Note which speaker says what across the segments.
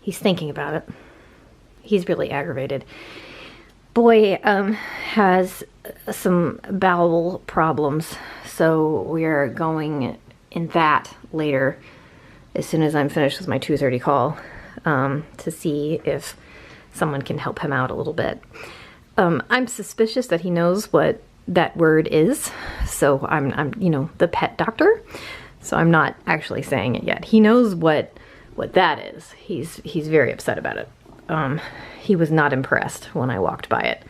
Speaker 1: He's thinking about it. He's really aggravated. Boy has some bowel problems, so we are going in that later as soon as I'm finished with my 2:30 call to see if someone can help him out a little bit. I'm suspicious that he knows what that word is, so I'm you know, the pet doctor, so I'm not actually saying it yet. He knows what that is. He's very upset about it. He was not impressed when I walked by it.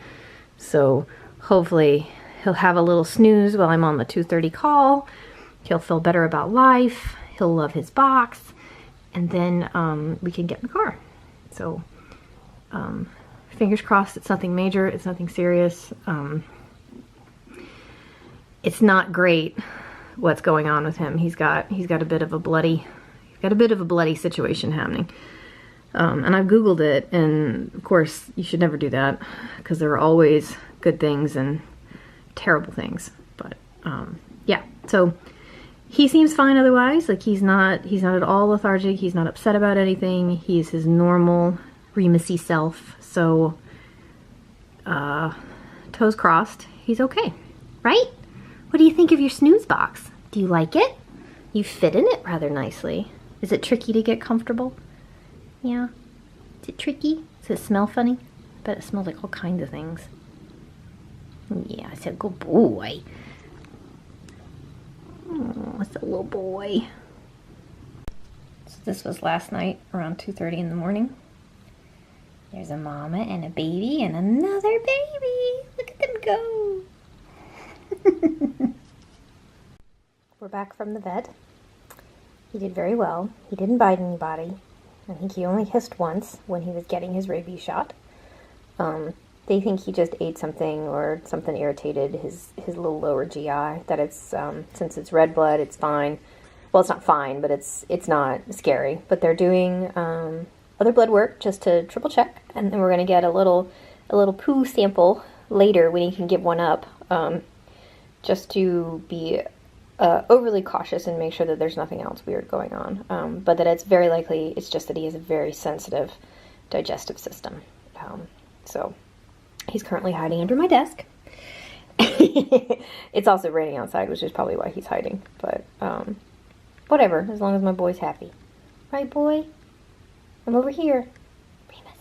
Speaker 1: So hopefully he'll have a little snooze while I'm on the 2:30 call. He'll feel better about life. He'll love his box. And then we can get in the car. So fingers crossed it's nothing major. It's nothing serious. It's not great what's going on with him. He's got a bit of a bloody situation happening. And I've Googled it, and of course you should never do that because there are always good things and terrible things. But yeah, so he seems fine otherwise. Like he's not at all lethargic. He's not upset about anything. He's his normal Remusy self. So toes crossed. He's okay, right? What do you think of your snooze box? Do you like it? You fit in it rather nicely. Is it tricky to get comfortable? Yeah. Is it tricky? Does it smell funny? I bet it smells like all kinds of things. Yeah, it's a good boy. Oh, it's a little boy. So this was last night around 2:30 in the morning. There's a mama and a baby and another baby. Look at them go. We're back from the vet. He did very well. He didn't bite anybody. I think he only hissed once when he was getting his rabies shot. They think he just ate something or something irritated his little lower GI. That it's since it's red blood, it's fine. Well, it's not fine, but it's not scary. But they're doing other blood work just to triple check, and then we're gonna get a little poo sample later when he can give one up, just to be overly cautious and make sure that there's nothing else weird going on. But that it's very likely it's just that he has a very sensitive digestive system. So he's currently hiding under my desk. It's also raining outside, which is probably why he's hiding. But whatever, as long as my boy's happy. Right, boy? I'm over here. Remus.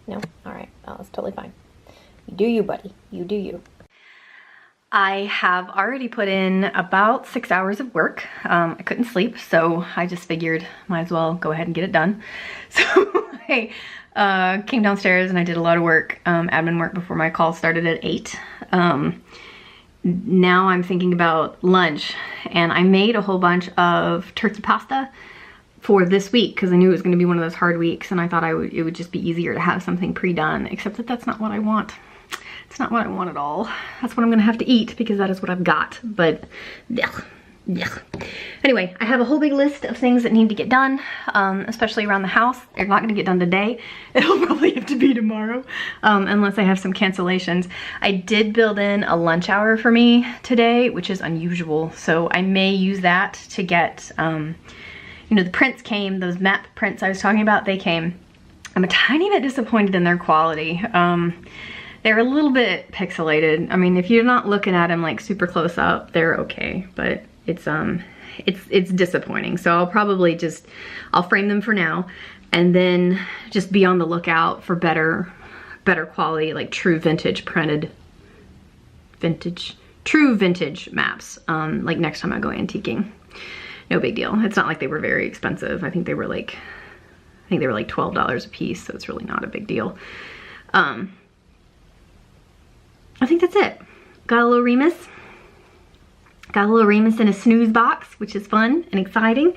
Speaker 1: No? Alright. Oh, that's totally fine. You do you, buddy. You do you. I have already put in about 6 hours of work. I couldn't sleep, so I just figured might as well go ahead and get it done. So I came downstairs and I did a lot of work, admin work before my call started at 8. Now I'm thinking about lunch, and I made a whole bunch of turkey pasta for this week because I knew it was going to be one of those hard weeks, and I thought it would just be easier to have something pre-done, except that that's not what I want. It's not what I want at all. That's what I'm gonna have to eat because that is what I've got. But yeah. Anyway, I have a whole big list of things that need to get done, especially around the house. They're not gonna get done today. It'll probably have to be tomorrow, unless I have some cancellations. I did build in a lunch hour for me today, which is unusual. So I may use that to get, you know, the prints came, those map prints I was talking about, they came. I'm a tiny bit disappointed in their quality. They're a little bit pixelated. I mean, if you're not looking at them like super close up, they're okay, but it's disappointing. So I'll probably I'll frame them for now and then just be on the lookout for better quality, like true vintage true vintage maps, like next time I go antiquing. No big deal. It's not like they were very expensive. I think they were like $12 a piece, so it's really not a big deal. I think that's it. Got a little Remus. Got a little Remus in a snooze box, which is fun and exciting.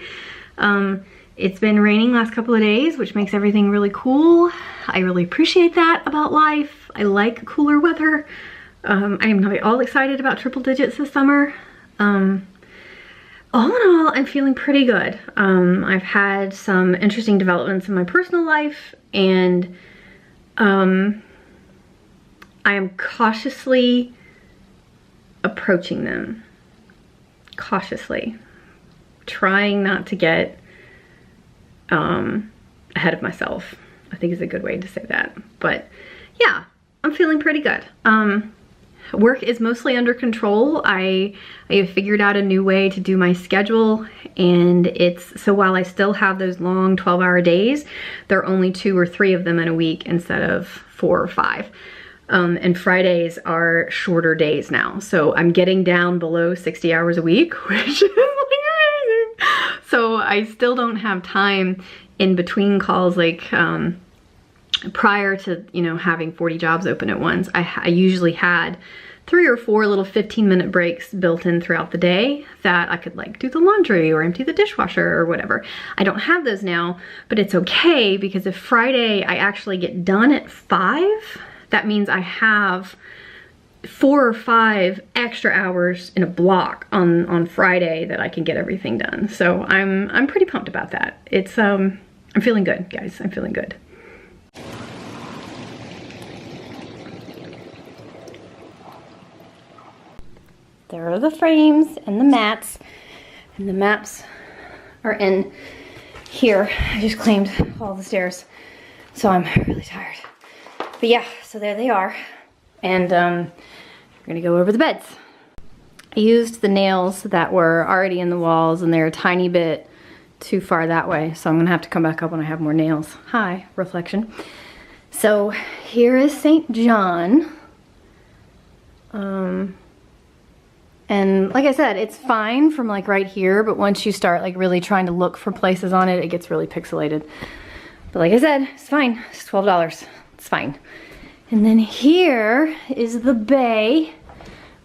Speaker 1: It's been raining last couple of days, which makes everything really cool. I really appreciate that about life. I like cooler weather. I am not at all excited about triple digits this summer. All in all, I'm feeling pretty good. I've had some interesting developments in my personal life, and I am cautiously approaching them. Cautiously. Trying not to get ahead of myself, I think is a good way to say that. But yeah, I'm feeling pretty good. Work is mostly under control. I have figured out a new way to do my schedule, and so while I still have those long 12-hour days, there are only 2 or 3 of them in a week instead of 4 or 5. And Fridays are shorter days now. So I'm getting down below 60 hours a week, which is like amazing. So I still don't have time in between calls, like prior to, you know, having 40 jobs open at once. I usually had 3 or 4 little 15-minute breaks built in throughout the day that I could like do the laundry or empty the dishwasher or whatever. I don't have those now, but it's okay, because if Friday I actually get done at 5, that means I have 4 or 5 extra hours in a block on Friday that I can get everything done. So I'm pretty pumped about that. It's I'm feeling good, guys. I'm feeling good. There are the frames and the mats, and the maps are in here. I just cleaned all the stairs, so I'm really tired. But yeah, so there they are, and we're gonna go over the beds. I used the nails that were already in the walls, and they're a tiny bit too far that way, so I'm gonna have to come back up when I have more nails. Hi, reflection. So here is St. John. And like I said, it's fine from like right here, but once you start like really trying to look for places on it, it gets really pixelated. But like I said, it's fine. It's $12. It's fine. And then here is the bay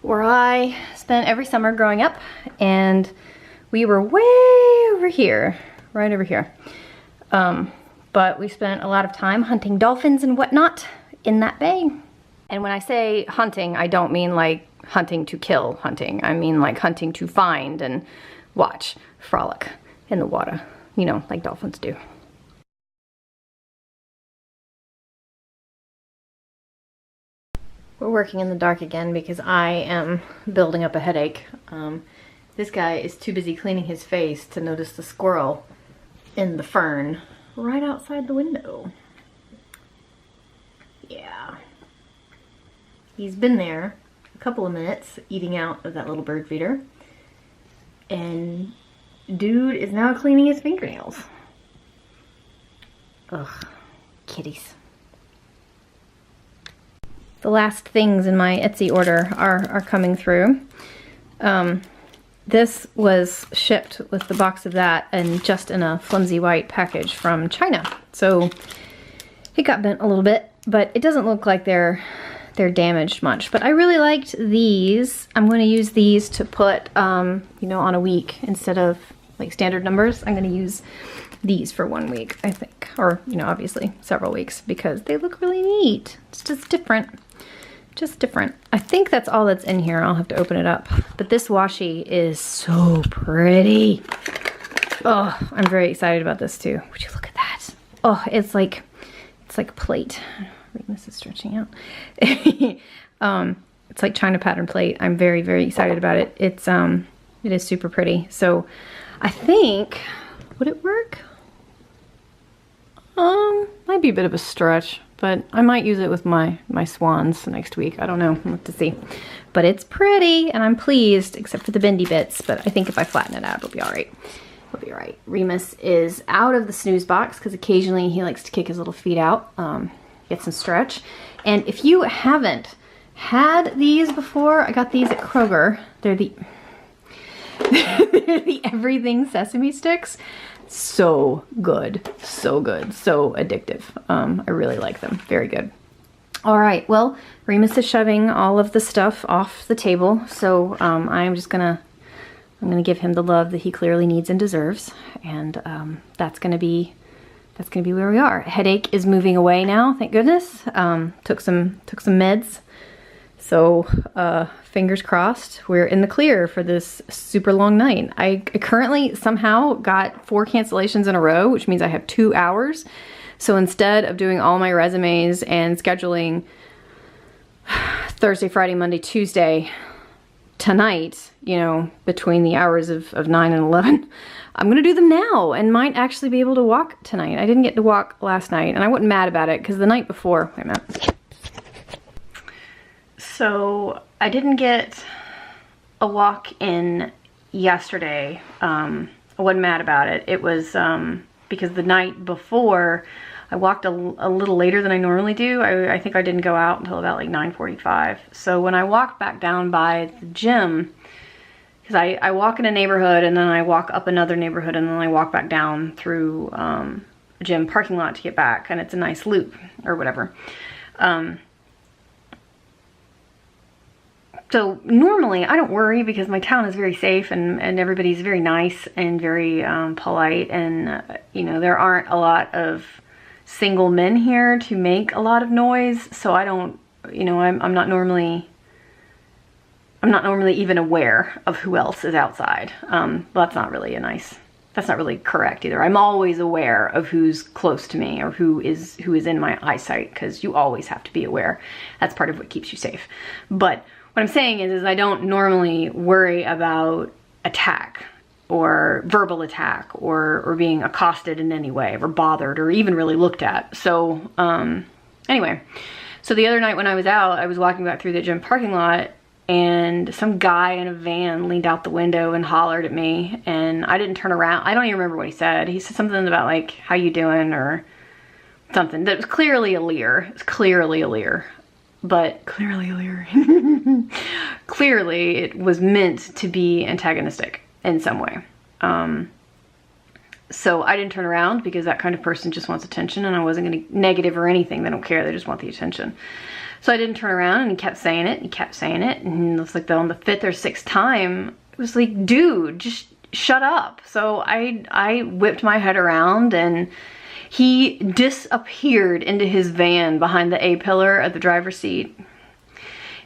Speaker 1: where I spent every summer growing up, and we were way over here, right over here. But we spent a lot of time hunting dolphins and whatnot in that bay. And when I say hunting, I don't mean like hunting to kill hunting. I mean like hunting to find and watch, frolic in the water, you know, like dolphins do. We're working in the dark again because I am building up a headache. This guy is too busy cleaning his face to notice the squirrel in the fern right outside the window. Yeah. He's been there a couple of minutes eating out of that little bird feeder. And dude is now cleaning his fingernails. Ugh, kitties. The last things in my Etsy order are coming through. This was shipped with the box of that and just in a flimsy white package from China. So it got bent a little bit, but it doesn't look like they're damaged much. But I really liked these. I'm going to use these to put, you know, on a week instead of like standard numbers. I'm going to use these for 1 week, I think. Or, you know, obviously several weeks because they look really neat. It's just different. Just different. I think that's all that's in here. I'll have to open it up. But this washi is so pretty. Oh, I'm very excited about this too. Would you look at that? Oh, it's like plate. This is stretching out. It's like China pattern plate. I'm very, very excited about it. It is super pretty. So I think, would it work? Might be a bit of a stretch, but I might use it with my swans next week. I don't know, we'll have to see. But it's pretty and I'm pleased, except for the bendy bits, but I think if I flatten it out, it'll be all right. It'll be all right. Remus is out of the snooze box because occasionally he likes to kick his little feet out, get some stretch. And if you haven't had these before, I got these at Kroger. They're the everything sesame sticks. So good, so good, so addictive. I really like them, very good. All right, well, Remus is shoving all of the stuff off the table, so I'm gonna give him the love that he clearly needs and deserves, and that's gonna be where we are. Headache is moving away now, thank goodness. Took some meds. So fingers crossed, we're in the clear for this super long night. I currently somehow got 4 cancellations in a row, which means I have 2 hours. So instead of doing all my resumes and scheduling Thursday, Friday, Monday, Tuesday tonight, you know, between the hours of 9 and 11, I'm gonna do them now and might actually be able to walk tonight. I didn't get to walk last night and I wasn't mad about it because the night before, wait a minute. So I didn't get a walk in yesterday. I wasn't mad about it. It was because the night before I walked a little later than I normally do. I think I didn't go out until about like 9:45. So when I walked back down by the gym, because I walk in a neighborhood and then I walk up another neighborhood and then I walk back down through a gym parking lot to get back, and it's a nice loop or whatever. So normally I don't worry because my town is very safe and everybody's very nice and very polite, and you know, there aren't a lot of single men here to make a lot of noise, so I don't, you know, I'm not normally even aware of who else is outside. Well, that's not really correct either. I'm always aware of who's close to me or who is in my eyesight, because you always have to be aware. That's part of what keeps you safe. But what I'm saying is I don't normally worry about attack or verbal attack or being accosted in any way or bothered or even really looked at. So anyway, so the other night when I was out, I was walking back through the gym parking lot and some guy in a van leaned out the window and hollered at me, and I didn't turn around. I don't even remember what he said. He said something about like, how you doing or something that was clearly a leer. It was clearly a leer. But clearly it was meant to be antagonistic in some way. So I didn't turn around because that kind of person just wants attention, and I wasn't going to negative or anything. They don't care. They just want the attention. So I didn't turn around, and he kept saying it. He kept saying it. And it was like on the 5th or 6th time, it was like, dude, just shut up. So I whipped my head around, and he disappeared into his van behind the A-pillar at the driver's seat.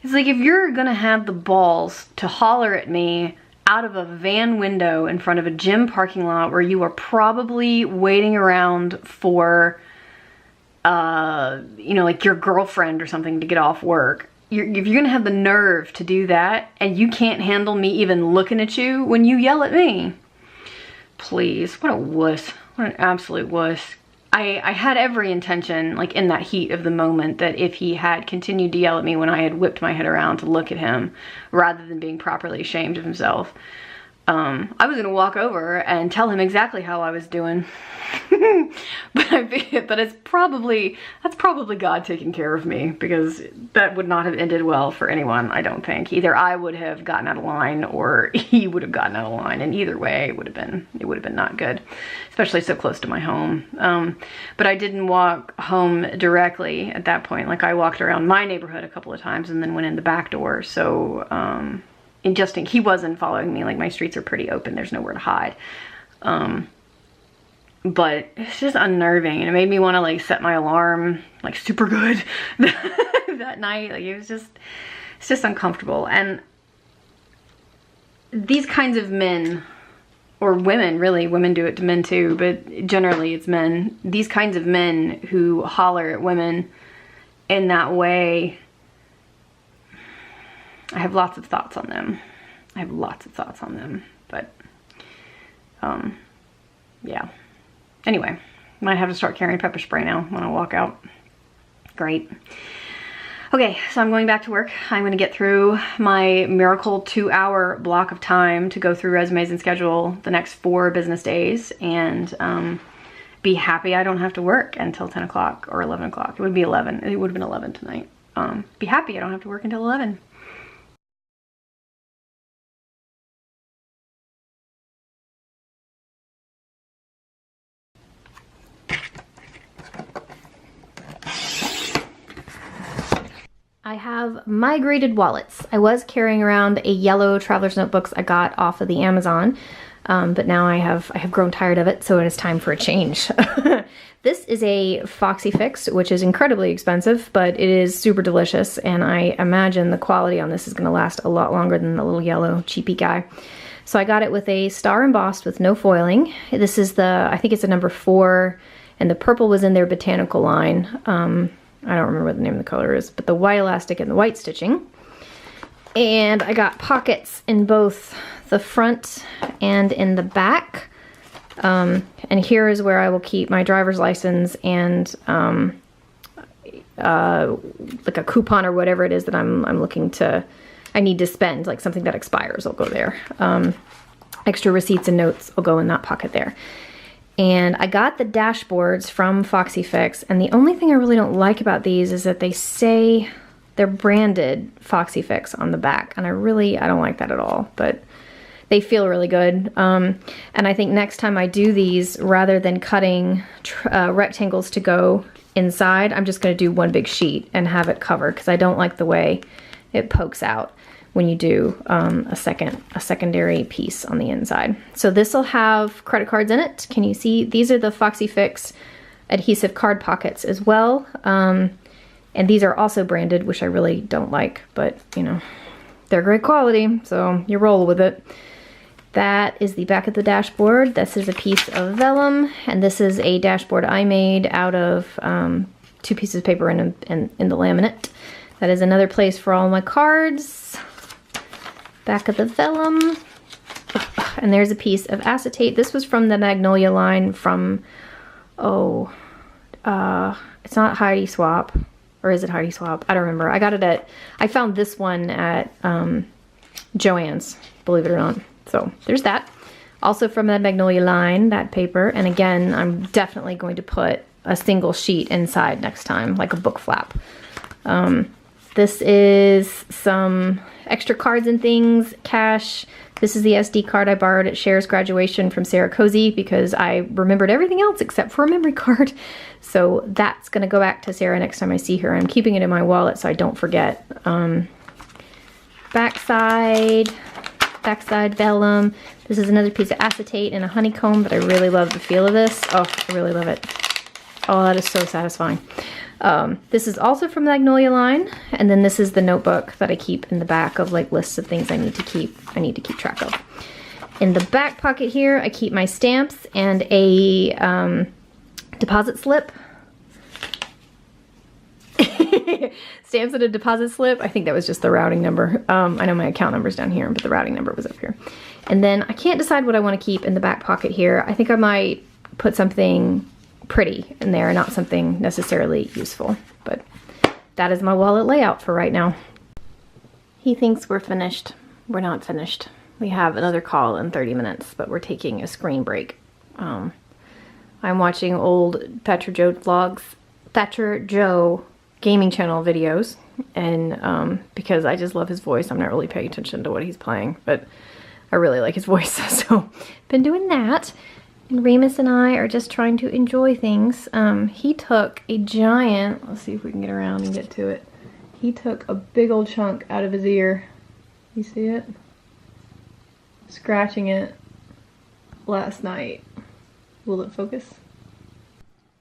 Speaker 1: It's like, if you're gonna have the balls to holler at me out of a van window in front of a gym parking lot where you are probably waiting around for, you know, like your girlfriend or something to get off work, if you're gonna have the nerve to do that and you can't handle me even looking at you when you yell at me, please, what a wuss, what an absolute wuss. I had every intention, like in that heat of the moment, that if he had continued to yell at me when I had whipped my head around to look at him, rather than being properly ashamed of himself, I was gonna walk over and tell him exactly how I was doing. but that's probably God taking care of me, because that would not have ended well for anyone, I don't think. Either I would have gotten out of line or he would have gotten out of line, and either way it would have been not good, especially so close to my home. But I didn't walk home directly at that point. Like, I walked around my neighborhood a couple of times and then went in the back door. So he wasn't following me. Like, my streets are pretty open, there's nowhere to hide. But it's just unnerving, and it made me want to like set my alarm like super good that night. Like, it's just uncomfortable. And these kinds of men, or women, really, women do it to men too, but generally it's men. These kinds of men who holler at women in that way, I have lots of thoughts on them. But yeah. Anyway, might have to start carrying pepper spray now when I walk out. Great. Okay, so I'm going back to work. I'm gonna get through my miracle 2-hour block of time to go through resumes and schedule the next 4 business days, and be happy I don't have to work until 10 o'clock or 11 o'clock. It would be 11. It would have been 11 tonight. Be happy I don't have to work until 11. I have migrated wallets. I was carrying around a yellow traveler's notebooks I got off of the Amazon, but now I have grown tired of it, so it is time for a change. This is a Foxy Fix, which is incredibly expensive, but it is super delicious, and I imagine the quality on this is going to last a lot longer than the little yellow cheapy guy. So I got it with a star embossed with no foiling. This is I think it's a number 4, and the purple was in their botanical line. I don't remember what the name of the color is, but the white elastic and the white stitching. And I got pockets in both the front and in the back. And here is where I will keep my driver's license and like a coupon or whatever it is that I need to spend, like something that expires will go there. Extra receipts and notes will go in that pocket there. And I got the dashboards from Foxy Fix, and the only thing I really don't like about these is that they say they're branded Foxy Fix on the back, and I don't like that at all, but they feel really good. And I think next time I do these, rather than cutting rectangles to go inside, I'm just gonna do one big sheet and have it covered, because I don't like the way it pokes out when you do a secondary piece on the inside. So this will have credit cards in it. Can you see? These are the Foxy Fix adhesive card pockets as well. And these are also branded, which I really don't like, but you know, they're great quality, so you roll with it. That is the back of the dashboard. This is a piece of vellum, and this is a dashboard I made out of 2 pieces of paper in the laminate. That is another place for all my cards. Back of the vellum. And there's a piece of acetate. This was from the Magnolia line from, it's not Heidi Swap. Or is it Heidi Swap? I don't remember. I found this one at Joann's, believe it or not. So there's that. Also from the Magnolia line, that paper. And again, I'm definitely going to put a single sheet inside next time, like a book flap. This is some extra cards and things, cash. This is the SD card I borrowed at Cher's graduation from Sarah Cozy because I remembered everything else except for a memory card. So that's gonna go back to Sarah next time I see her. I'm keeping it in my wallet so I don't forget. Backside vellum. This is another piece of acetate and a honeycomb, but I really love the feel of this. Oh, I really love it. Oh, that is so satisfying. This is also from the Magnolia line, and then this is the notebook that I keep in the back of like lists of things I need to keep track of. In the back pocket here, I keep my stamps and a deposit slip. Stamps and a deposit slip. I think that was just the routing number. I know my account number's down here, but the routing number was up here. And then I can't decide what I want to keep in the back pocket here. I think I might put something pretty in there, not something necessarily useful, but that is my wallet layout for right now. He thinks we're finished. We're not finished. We have another call in 30 minutes, but we're taking a screen break. I'm watching old Thatcher Joe vlogs, Thatcher Joe gaming channel videos, and because I just love his voice, I'm not really paying attention to what he's playing, but I really like his voice, so been doing that. And Remus and I are just trying to enjoy things. He took a giant, let's see if we can get around and get to it. He took a big old chunk out of his ear. You see it? Scratching it last night. Will it focus?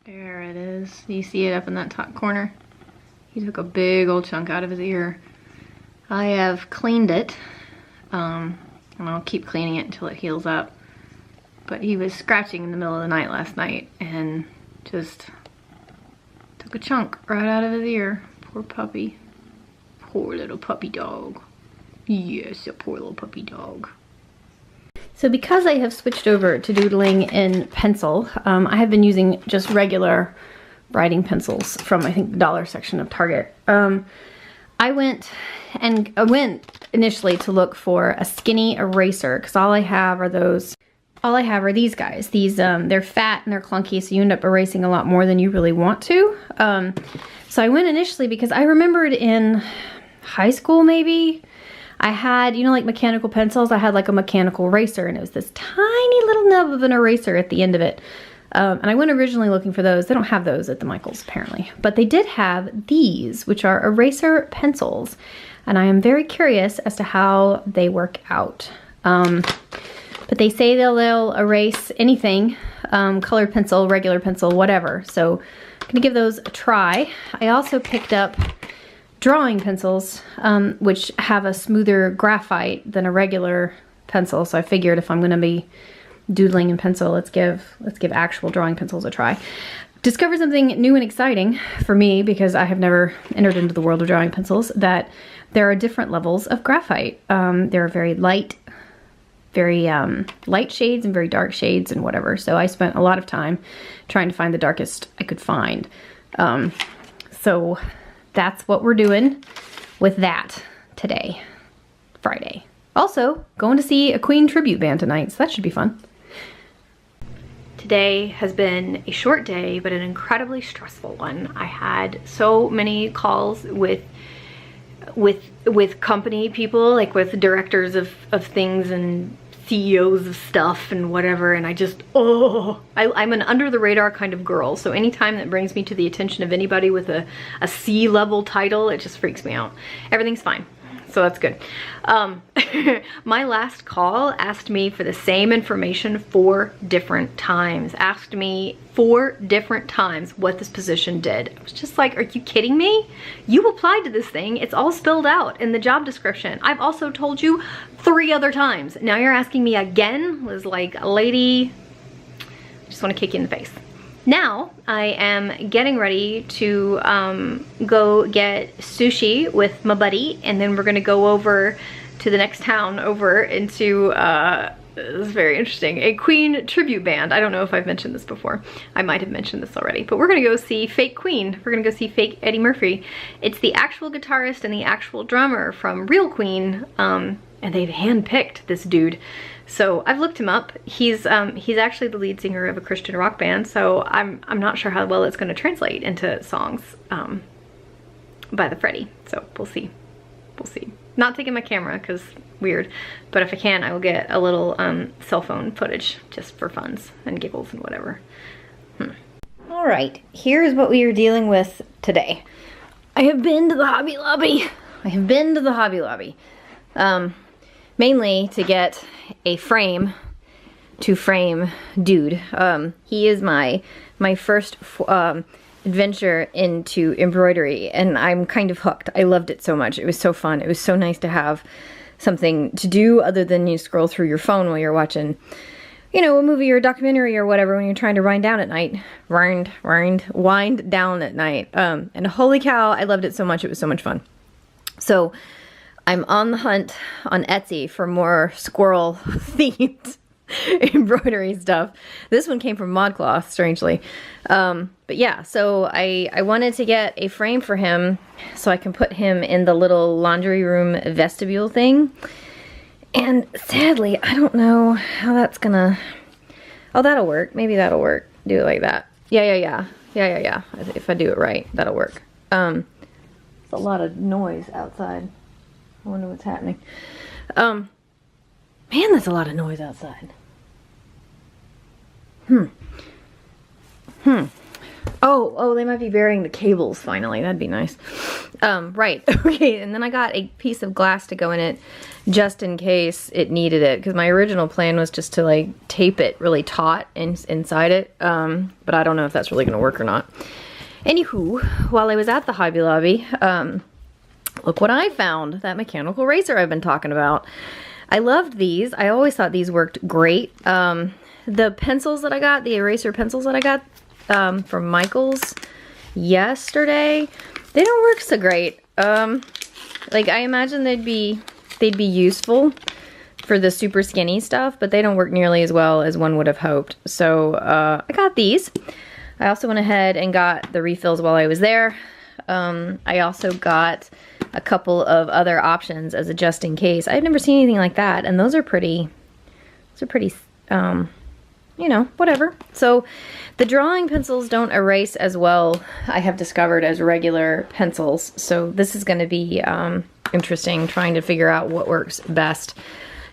Speaker 1: There it is. You see it up in that top corner? He took a big old chunk out of his ear. I have cleaned it, and I'll keep cleaning it until it heals up. But he was scratching in the middle of the night last night and just took a chunk right out of his ear. Poor puppy. Poor little puppy dog. Yes, a poor little puppy dog. So because I have switched over to doodling in pencil, I have been using just regular writing pencils from, I think, the dollar section of Target. I went initially to look for a skinny eraser because all I have are these guys. These, they're fat and they're clunky, so you end up erasing a lot more than you really want to. So I went initially because I remembered in high school maybe, I had, you know, like mechanical pencils, I had like a mechanical eraser and it was this tiny little nub of an eraser at the end of it. And I went originally looking for those. They don't have those at the Michaels apparently, but they did have these, which are eraser pencils. And I am very curious as to how they work out. But they say they'll erase anything, colored pencil, regular pencil, whatever. So I'm gonna give those a try. I also picked up drawing pencils, which have a smoother graphite than a regular pencil. So I figured if I'm gonna be doodling in pencil, let's give actual drawing pencils a try. discovered something new and exciting for me, because I have never entered into the world of drawing pencils, that there are different levels of graphite. There are very light shades and very dark shades and whatever. So I spent a lot of time trying to find the darkest I could find. So that's what we're doing with that today, Friday. Also, going to see a Queen tribute band tonight, so that should be fun. Today has been a short day, but an incredibly stressful one. I had so many calls with company people, like with directors of things and CEOs of stuff and whatever, and I'm an under the radar kind of girl, so anytime that brings me to the attention of anybody with a C-level title, it just freaks me out. Everything's fine, so that's good. My last call asked me for the same information 4 different times. Asked me 4 different times what this position did. I was just like, are you kidding me? You applied to this thing. It's all spelled out in the job description. I've also told you 3 other times. Now you're asking me again? Was like, lady, I just want to kick you in the face. Now I am getting ready to go get sushi with my buddy, and then we're gonna go over to the next town over into, this is very interesting, a Queen tribute band. I don't know if I've mentioned this before. I might have mentioned this already, but we're gonna go see fake Queen. We're gonna go see fake Eddie Murphy. It's the actual guitarist and the actual drummer from real Queen, and they've handpicked this dude. So I've looked him up. He's actually the lead singer of a Christian rock band, so I'm not sure how well it's going to translate into songs by the Freddy. So we'll see. We'll see. Not taking my camera because weird, but if I can, I will get a little cell phone footage just for funs and giggles and whatever. All right, here's what we are dealing with today. I have been to the Hobby Lobby. Mainly to get a frame to frame dude. He is my first adventure into embroidery, and I'm kind of hooked. I loved it so much. It was so fun. It was so nice to have something to do other than you scroll through your phone while you're watching, you know, a movie or a documentary or whatever when you're trying to wind down at night. Wind down at night. And holy cow, I loved it so much. It was so much fun. So I'm on the hunt on Etsy for more squirrel themed embroidery stuff. This one came from ModCloth, strangely. But yeah, so I wanted to get a frame for him so I can put him in the little laundry room vestibule thing. And sadly, I don't know how that's gonna... Oh, that'll work. Maybe that'll work. Do it like that. Yeah. If I do it right, that'll work. It's a lot of noise outside. I wonder what's happening. Man, that's a lot of noise outside. Oh, they might be burying the cables finally. That'd be nice. Right. Okay, and then I got a piece of glass to go in it just in case it needed it, because my original plan was just to like tape it really taut inside it. But I don't know if that's really gonna work or not. Anywho, while I was at the Hobby Lobby, look what I found, that mechanical eraser I've been talking about. I loved these. I always thought these worked great. The pencils that I got, the eraser pencils that I got from Michael's yesterday, they don't work so great. Like I imagine they'd be useful for the super skinny stuff, but they don't work nearly as well as one would have hoped. So I got these. I also went ahead and got the refills while I was there. I also got a couple of other options as a just in case. I've never seen anything like that, and those are pretty, you know, whatever. So the drawing pencils don't erase as well, I have discovered, as regular pencils. So this is going to be interesting, trying to figure out what works best,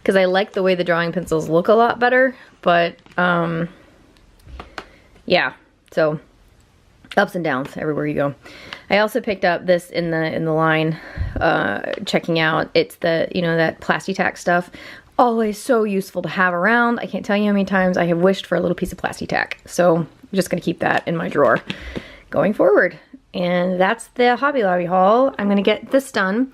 Speaker 1: because I like the way the drawing pencils look a lot better, but yeah, so ups and downs everywhere you go. I also picked up this in the line, checking out. It's the, you know, that Plasti-Tack stuff. Always so useful to have around. I can't tell you how many times I have wished for a little piece of Plasti-Tack. So I'm just gonna keep that in my drawer going forward. And that's the Hobby Lobby haul. I'm gonna get this done,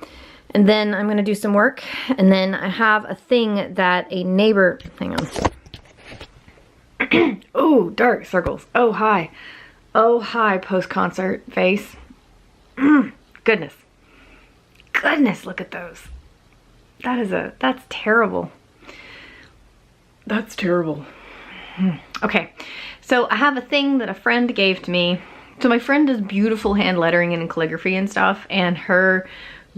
Speaker 1: and then I'm gonna do some work. And then I have a thing that a neighbor, hang on. Oh, dark circles. Oh, hi. Oh, hi, post-concert face. Goodness. Goodness, look at those. That's terrible. That's terrible. Okay, so I have a thing that a friend gave to me. So my friend does beautiful hand lettering and calligraphy and stuff, and her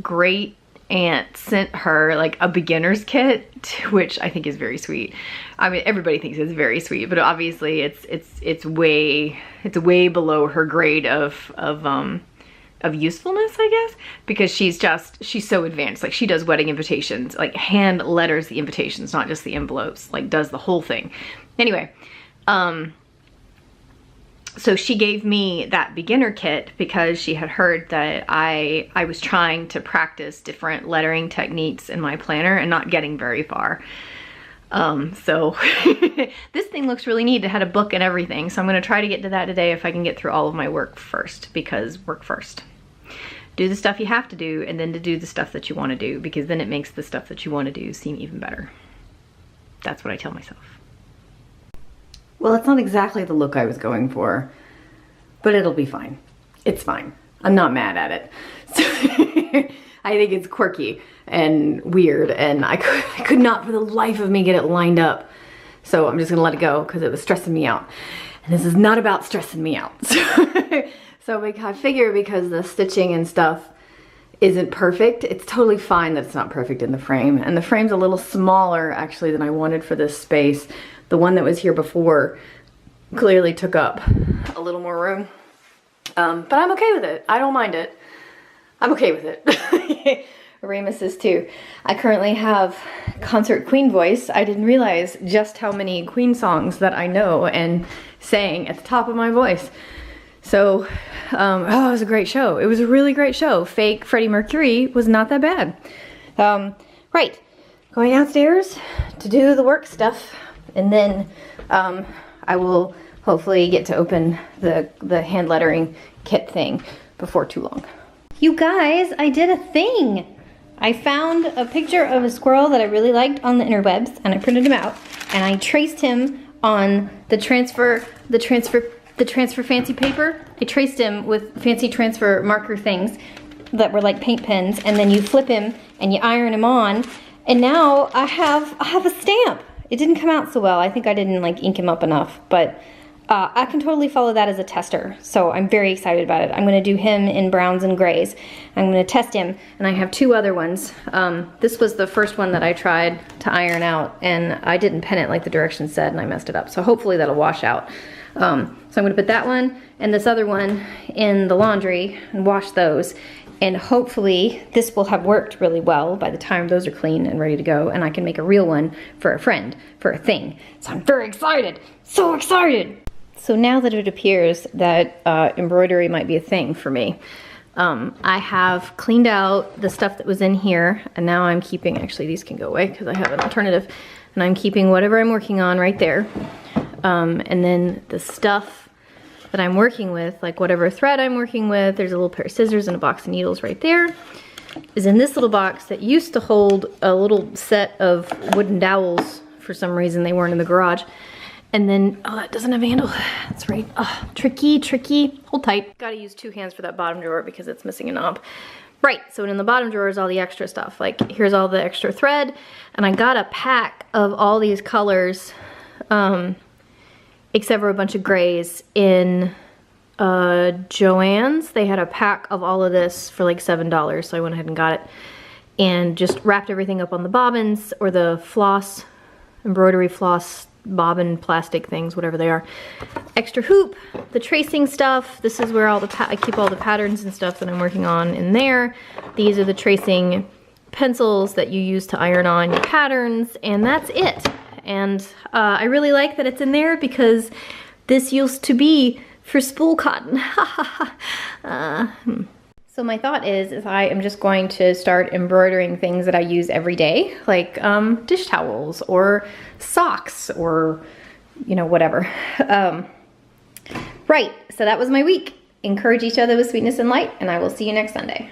Speaker 1: great aunt sent her like a beginner's kit, which I think is very sweet. I mean, everybody thinks it's very sweet, but obviously it's way below her grade of usefulness, I guess, because she's so advanced. Like, she does wedding invitations, like hand letters the invitations, not just the envelopes, like does the whole thing. Anyway, so she gave me that beginner kit because she had heard that I was trying to practice different lettering techniques in my planner and not getting very far. So this thing looks really neat. It had a book and everything. So I'm going to try to get to that today if I can get through all of my work first, because work first. Do the stuff you have to do, and then to do the stuff that you want to do, because then it makes the stuff that you want to do seem even better. That's what I tell myself. Well, it's not exactly the look I was going for, but it'll be fine. It's fine. I'm not mad at it. So I think it's quirky and weird, and I could not for the life of me get it lined up. So I'm just gonna let it go because it was stressing me out. And this is not about stressing me out. So I figure because the stitching and stuff isn't perfect, it's totally fine that it's not perfect in the frame. And the frame's a little smaller actually than I wanted for this space. The one that was here before clearly took up a little more room. But I'm okay with it. I don't mind it. I'm okay with it. Remus is too. I currently have concert Queen voice. I didn't realize just how many Queen songs that I know and sang at the top of my voice. So, oh, it was a great show. It was a really great show. Fake Freddie Mercury was not that bad. Right, going downstairs to do the work stuff, and then I will hopefully get to open the hand lettering kit thing before too long. You guys, I did a thing. I found a picture of a squirrel that I really liked on the interwebs, and I printed him out, and I traced him on the transfer fancy paper. I traced him with fancy transfer marker things that were like paint pens, and then you flip him and you iron him on, and now I have a stamp. It didn't come out so well. I think I didn't like ink him up enough, but I can totally follow that as a tester, so I'm very excited about it. I'm going to do him in browns and grays. I'm going to test him, and I have two other ones. This was the first one that I tried to iron out, and I didn't pen it like the directions said, and I messed it up, so hopefully that'll wash out. So I'm going to put that one and this other one in the laundry and wash those, and hopefully this will have worked really well by the time those are clean and ready to go, and I can make a real one for a friend, for a thing. So I'm very excited, so excited! So now that it appears that embroidery might be a thing for me, I have cleaned out the stuff that was in here, and now I'm keeping, actually these can go away because I have an alternative, and I'm keeping whatever I'm working on right there. And then the stuff that I'm working with, like whatever thread I'm working with, there's a little pair of scissors and a box of needles right there, is in this little box that used to hold a little set of wooden dowels. For some reason they weren't in the garage. And then, oh, that doesn't have a handle. That's right. Oh, tricky, tricky. Hold tight. Gotta use two hands for that bottom drawer because it's missing a knob. Right, so in the bottom drawer is all the extra stuff. Like, here's all the extra thread. And I got a pack of all these colors, except for a bunch of grays, in Joann's. They had a pack of all of this for like $7, so I went ahead and got it. And just wrapped everything up on the bobbins, or the floss, embroidery floss, bobbin plastic things, whatever they are. Extra hoop, the tracing stuff. This is where all the I keep all the patterns and stuff that I'm working on in there. These are the tracing pencils that you use to iron on your patterns, and that's it. And I really like that it's in there because this used to be for spool cotton. So my thought is I am just going to start embroidering things that I use every day, like dish towels or socks or, you know, whatever. Right, so that was my week. Encourage each other with sweetness and light, and I will see you next Sunday.